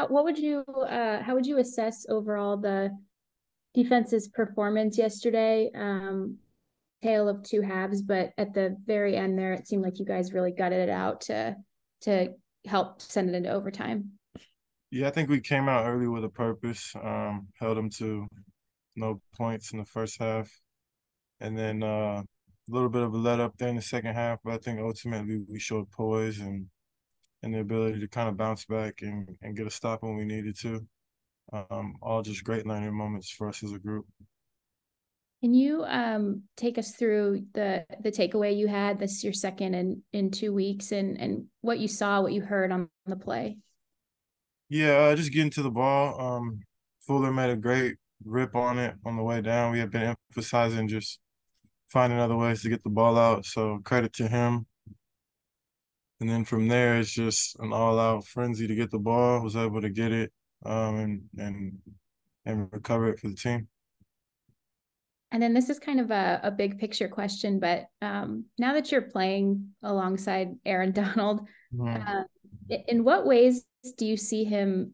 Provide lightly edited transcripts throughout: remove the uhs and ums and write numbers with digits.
how would you assess overall the defense's performance yesterday? Tale of two halves, but at the very end there, it seemed like you guys really gutted it out to help send it into overtime. Yeah, I think we came out early with a purpose. Held them to no points in the first half, and then a little bit of a let up there in the second half. But I think ultimately we showed poise and the ability to kind of bounce back and get a stop when we needed to. All just great learning moments for us as a group. Can you take us through the takeaway you had? This is your second in 2 weeks, and what you saw, what you heard on the play. Yeah, just getting to the ball. Fuller made a great rip on it on the way down. We have been emphasizing just finding other ways to get the ball out. So credit to him. And then from there, it's just an all-out frenzy to get the ball. Was able to get it and recover it for the team. And then this is kind of a big picture question, but now that you're playing alongside Aaron Donald, Mhm. uh, in what ways do you see him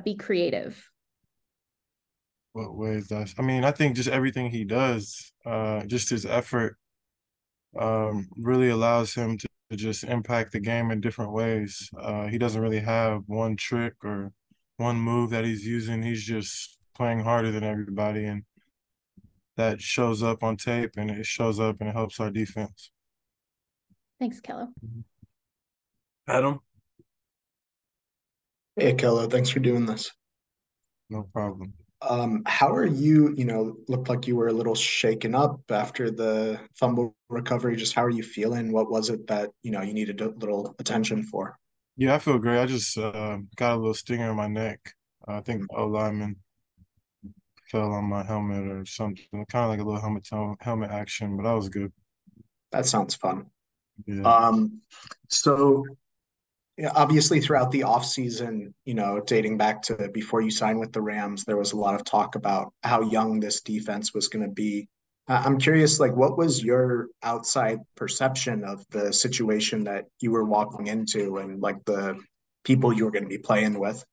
be creative? What ways does? I mean, I think just everything he does, just his effort, really allows him to just impact the game in different ways. He doesn't really have one trick or one move that he's using. He's just playing harder than everybody, and that shows up on tape, and it shows up and it helps our defense. Thanks, Kello. Adam, Hey, Ahkello, thanks for doing this. no problem. How are you, looked like you were a little shaken up after the fumble recovery. Just how are you feeling? What was it that, you needed a little attention for? Yeah, I feel great. I just got a little stinger in my neck. I think Mm, O lineman fell on my helmet or something, kind of like a little helmet action, but that was good. that sounds fun. Yeah. Um, so yeah, obviously throughout the offseason, dating back to before you signed with the Rams, there was a lot of talk about how young this defense was going to be. I'm curious, like, what was your outside perception of the situation that you were walking into and like the people you were going to be playing with?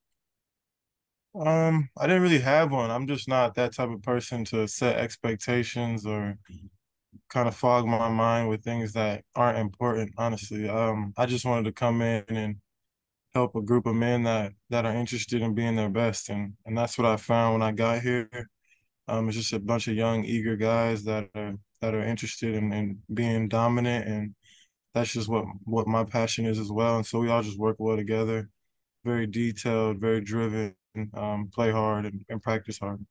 I didn't really have one. I'm just not that type of person to set expectations or kind of fog my mind with things that aren't important, honestly. I just wanted to come in and help a group of men that are interested in being their best, and that's what I found when I got here. It's just a bunch of young, eager guys that are interested in being dominant, and that's just what my passion is as well. And so we all just work well together, very detailed, very driven, play hard and practice hard.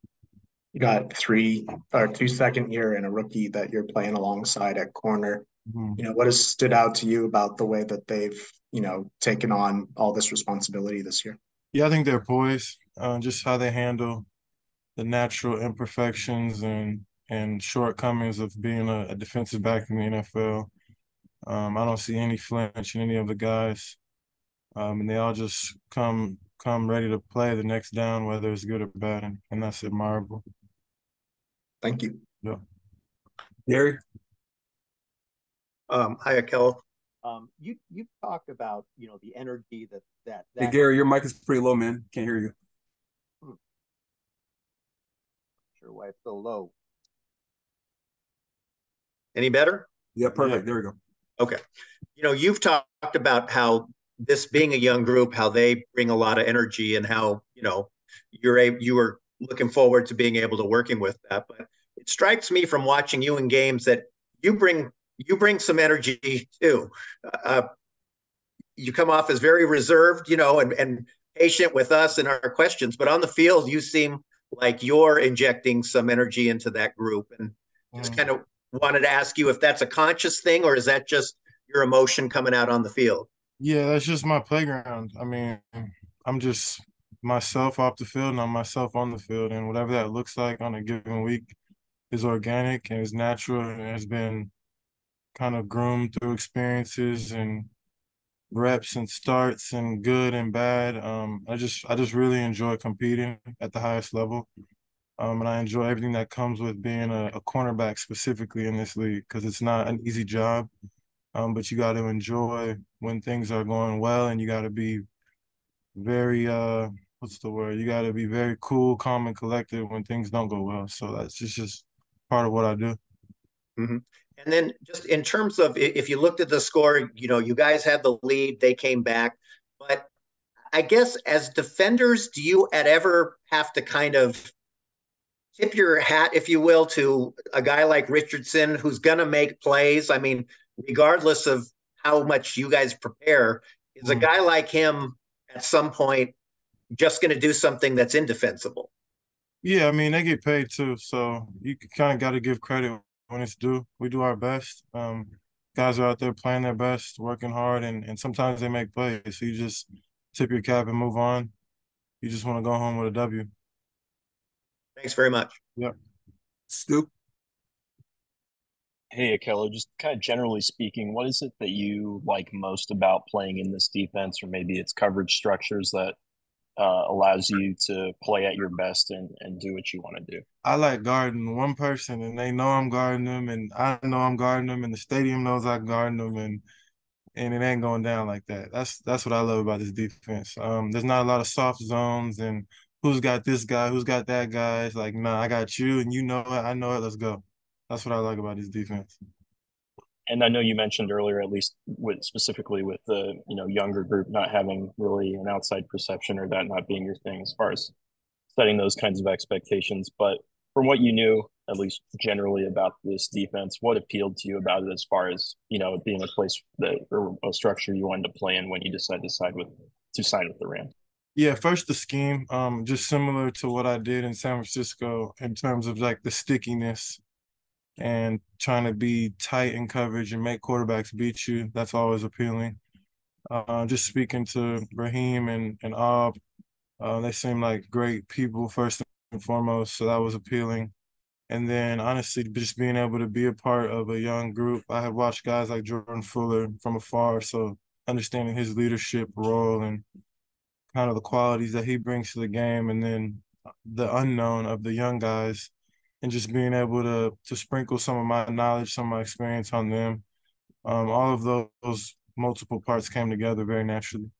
You got three or two second year and a rookie that you're playing alongside at corner. Mhm. What has stood out to you about the way that they've, taken on all this responsibility this year? Yeah, I think they're poised, just how they handle the natural imperfections and shortcomings of being a defensive back in the NFL. I don't see any flinch in any of the guys, and they all just come ready to play the next down, whether it's good or bad, and that's admirable. Thank you. Yeah. Gary? Hi, Ahkello. You talked about the energy Hey, that Gary, your mic is pretty low, man. Can't hear you. hmm, sure why it's so low. Any better? Yeah, Yeah. perfect. There we go. Okay. You've talked about how this being a young group, how they bring a lot of energy, and how you were looking forward to being able to working with that. But it strikes me from watching you in games that you bring some energy too. Uh, you come off as very reserved, and patient with us and our questions, but on the field, you seem like you're injecting some energy into that group. And just Mm. kind of wanted to ask you if that's a conscious thing or is that just your emotion coming out on the field? Yeah, that's just my playground. I mean, I'm just myself off the field and I'm myself on the field, and whatever that looks like on a given week is organic and is natural and has been kind of groomed through experiences and reps and starts and good and bad. I just really enjoy competing at the highest level. And I enjoy everything that comes with being a cornerback specifically in this league because it's not an easy job. But you got to enjoy when things are going well, and you got to be very what's the word? You got to be very cool, calm, and collected when things don't go well. So that's just part of what I do. Mm-hmm. And then just in terms of if you looked at the score, you guys had the lead, they came back. But I guess as defenders, do you ever have to kind of tip your hat, if you will, to a guy like Richardson who's going to make plays? I mean, regardless of how much you guys prepare, is a guy like him at some point just going to do something that's indefensible? Yeah, I mean, they get paid too, so you kind of got to give credit when it's due. We do our best. Guys are out there playing their best, working hard, and sometimes they make plays. So you just tip your cap and move on. You just want to go home with a W. Thanks very much. Yep. Scoop. Hey, Ahkello, just kind of generally speaking, what is it that you like most about playing in this defense, or maybe it's coverage structures that allows you to play at your best and do what you want to do? I like guarding one person, and they know I'm guarding them, and I know I'm guarding them, and the stadium knows I'm guarding them, and it ain't going down like that. That's what I love about this defense. There's not a lot of soft zones and who's got this guy, who's got that guy. It's like, nah, I got you, and you know it, I know it. Let's go. That's what I like about this defense. And I know you mentioned earlier, at least specifically with the younger group not having really an outside perception, or that not being your thing as far as setting those kinds of expectations. But from what you knew, at least generally, about this defense, what appealed to you about it as far as it being a place that, or a structure you wanted to play in when you decided to sign with the Rams? Yeah, first the scheme, just similar to what I did in San Francisco in terms of like the stickiness and trying to be tight in coverage and make quarterbacks beat you. That's always appealing. Just speaking to Raheem and Ob, they seem like great people first and foremost, so that was appealing. And then honestly, just being able to be a part of a young group. I have watched guys like Jordan Fuller from afar, so understanding his leadership role and kind of the qualities that he brings to the game, and then the unknown of the young guys, and just being able to sprinkle some of my knowledge, some of my experience on them. All of those multiple parts came together very naturally.